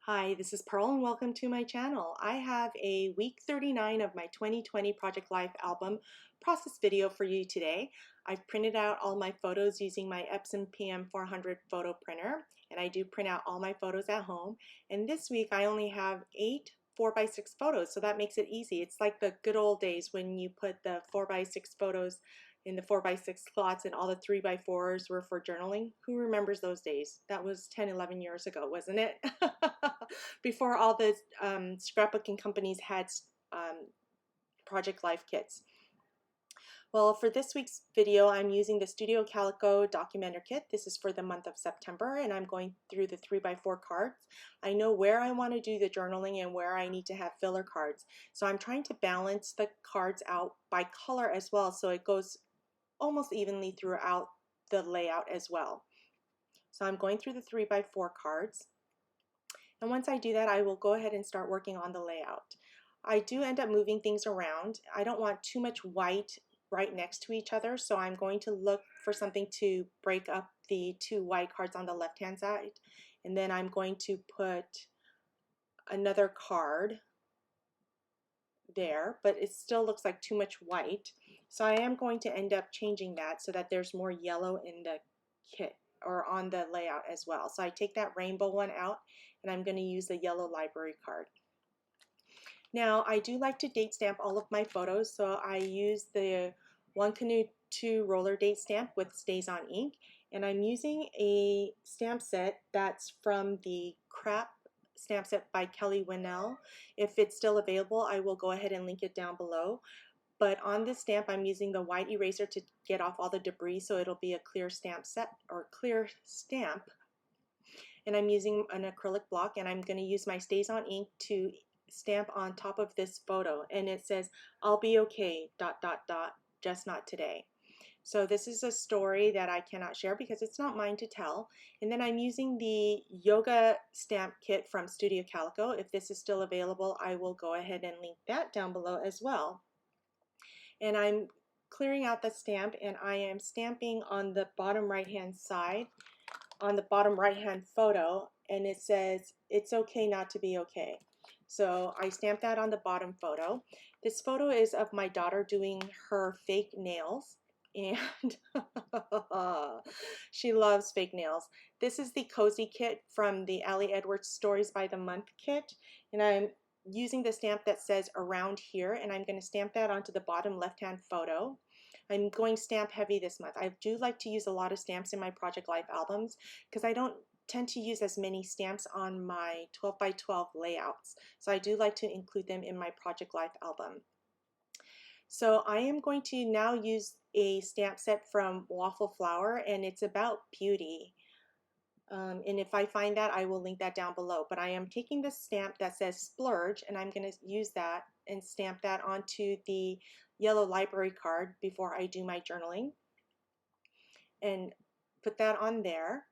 Hi, this is Pearl and welcome to my channel. I have a week 39 of my 2020 Project Life album process video for you today. I've printed out all my photos using my Epson PM400 photo printer, and I do print out all my photos at home. And this week I only have 8 4x6 photos, so that makes it easy. It's like the good old days when you put the 4x6 photos in the 4x6 slots and all the 3x4s were for journaling. Who remembers those days? That was 10, 11 years ago, wasn't it? Before all the scrapbooking companies had Project Life kits. Well, for this week's video, I'm using the Studio Calico Documenter Kit. This is for the month of September, and I'm going through the 3x4 cards. I know where I want to do the journaling and where I need to have filler cards. So I'm trying to balance the cards out by color as well, so it goes almost evenly throughout the layout as well. So I'm going through the 3x4 cards. And once I do that, I will go ahead and start working on the layout. I do end up moving things around. I don't want too much white right next to each other, so I'm going to look for something to break up the 2 white cards on the left-hand side. And then I'm going to put another card there, but it still looks like too much white. So I am going to end up changing that so that there's more yellow in the kit or on the layout as well. So I take that rainbow one out and I'm going to use the yellow library card. Now I do like to date stamp all of my photos, so I use the One Canoe 2 roller date stamp with stazon ink, and I'm using a stamp set that's from the Crap stamp set by Kelly Winnell. If it's still available, I will go ahead and link it down below. But on this stamp, I'm using the white eraser to get off all the debris, so it'll be a clear stamp set or clear stamp. And I'm using an acrylic block, and I'm going to use my stazon ink to stamp on top of this photo, and it says, "I'll be okay, ... just not today." So this is a story that I cannot share because it's not mine to tell. And then I'm using the yoga stamp kit from Studio Calico. If this is still available, I will go ahead and link that down below as well. And I'm clearing out the stamp, and I am stamping on the bottom right hand side, on the bottom right hand photo, and it says, "It's okay not to be okay." So I stamped that on the bottom photo. This photo is of my daughter doing her fake nails, and she loves fake nails. This is the cozy kit from the Allie Edwards Stories by the Month kit, and I'm using the stamp that says "around here," and I'm going to stamp that onto the bottom left hand photo. I'm going stamp heavy this month. I do like to use a lot of stamps in my Project Life albums because I don't tend to use as many stamps on my 12x12 layouts. So I do like to include them in my Project Life album. So I am going to now use a stamp set from Waffle Flower, and it's about beauty. And if I find that, I will link that down below. But I am taking the stamp that says "Splurge," and I'm going to use that and stamp that onto the yellow library card before I do my journaling. And put that on there.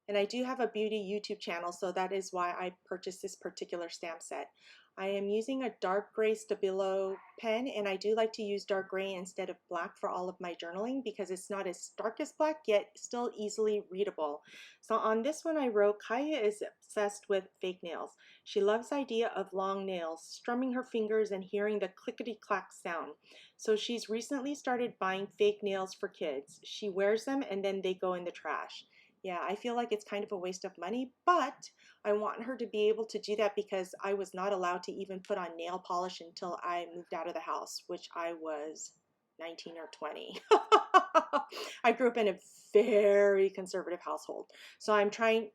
And I do have a beauty YouTube channel, so that is why I purchased this particular stamp set. I am using a dark gray Stabilo pen, and I do like to use dark gray instead of black for all of my journaling because it's not as dark as black, yet still easily readable. So on this one I wrote, "Kaya is obsessed with fake nails. She loves the idea of long nails, strumming her fingers and hearing the clickety-clack sound. So she's recently started buying fake nails for kids. She wears them and then they go in the trash." Yeah, I feel like it's kind of a waste of money, but I want her to be able to do that because I was not allowed to even put on nail polish until I moved out of the house, which I was 19 or 20. I grew up in a very conservative household. So I'm trying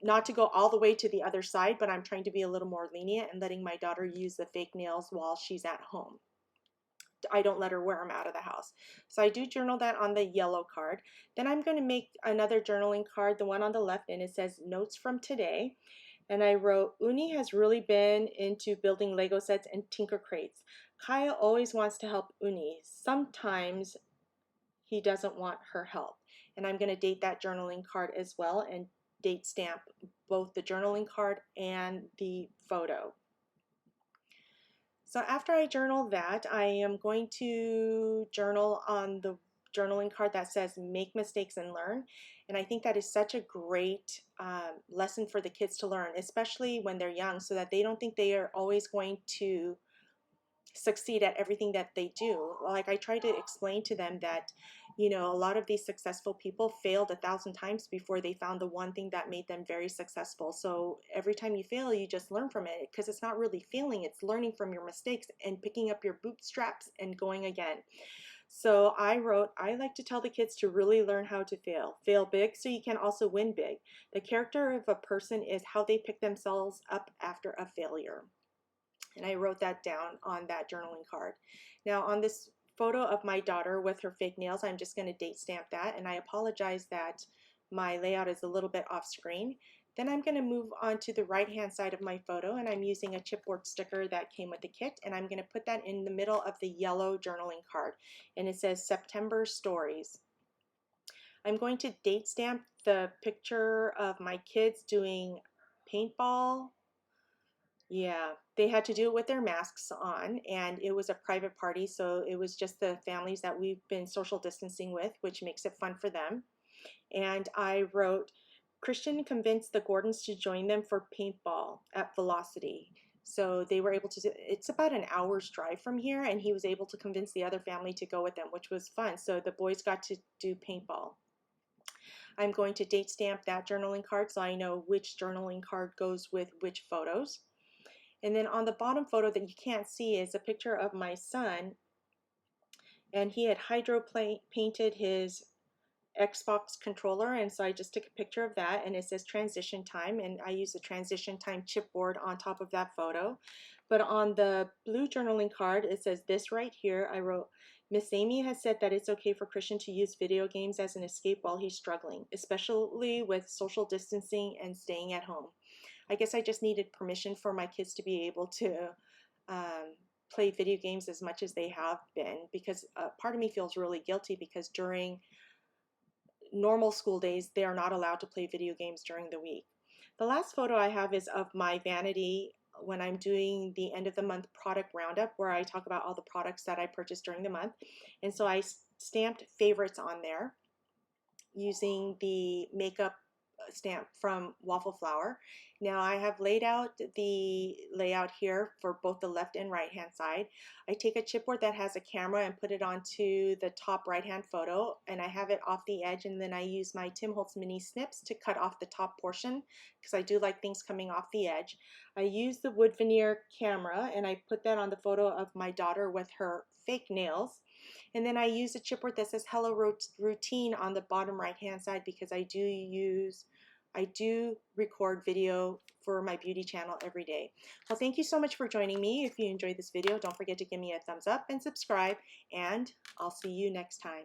not to go all the way to the other side, but I'm trying to be a little more lenient and letting my daughter use the fake nails while she's at home. I don't let her wear them out of the house. So I do journal that on the yellow card. Then I'm going to make another journaling card, the one on the left, and it says "Notes from Today." And I wrote, "Uni has really been into building Lego sets and Tinker crates. Kaya always wants to help Uni. Sometimes he doesn't want her help." And I'm going to date that journaling card as well and date stamp both the journaling card and the photo. So after I journal that, I am going to journal on the journaling card that says make mistakes and learn. And I think that is such a great lesson for the kids to learn, especially when they're young, so that they don't think they are always going to succeed at everything that they do. Like I try to explain to them that, you know, a lot of these successful people failed 1,000 times before they found the one thing that made them very successful. So every time you fail, you just learn from it, because it's not really failing, it's learning from your mistakes and picking up your bootstraps and going again. So I wrote, I like to tell the kids to really learn how to fail. Fail big so you can also win big. The character of a person is how they pick themselves up after a failure. And I wrote that down on that journaling card. Now on this photo of my daughter with her fake nails, I'm just going to date stamp that, and I apologize that my layout is a little bit off screen. Then I'm going to move on to the right hand side of my photo, and I'm using a chipboard sticker that came with the kit, and I'm going to put that in the middle of the yellow journaling card, and it says September Stories. I'm going to date stamp the picture of my kids doing paintball. Yeah, they had to do it with their masks on, and it was a private party, so it was just the families that we've been social distancing with, which makes it fun for them. And I wrote, Christian convinced the Gordons to join them for paintball at Velocity. So they were able to, it's about an hour's drive from here, and he was able to convince the other family to go with them, which was fun. So the boys got to do paintball. I'm going to date stamp that journaling card so I know which journaling card goes with which photos. And then on the bottom photo that you can't see is a picture of my son, and he had hydro painted his Xbox controller, and so I just took a picture of that, and it says transition time, and I use the transition time chipboard on top of that photo. But on the blue journaling card, it says this right here. I wrote, Miss Amy has said that it's okay for Christian to use video games as an escape while he's struggling, especially with social distancing and staying at home. I guess I just needed permission for my kids to be able to play video games as much as they have been, because part of me feels really guilty because during normal school days, they are not allowed to play video games during the week. The last photo I have is of my vanity when I'm doing the end of the month product roundup, where I talk about all the products that I purchased during the month. And so I stamped favorites on there using the makeup stamp from Waffle Flower. Now I have laid out the layout here for both the left and right hand side. I take a chipboard that has a camera and put it onto the top right hand photo, and I have it off the edge, and then I use my Tim Holtz mini snips to cut off the top portion because I do like things coming off the edge. I use the wood veneer camera and I put that on the photo of my daughter with her fake nails. And then I use a chipboard that says Hello Routine on the bottom right hand side because I do record video for my beauty channel every day. Well, thank you so much for joining me. If you enjoyed this video, don't forget to give me a thumbs up and subscribe, and I'll see you next time.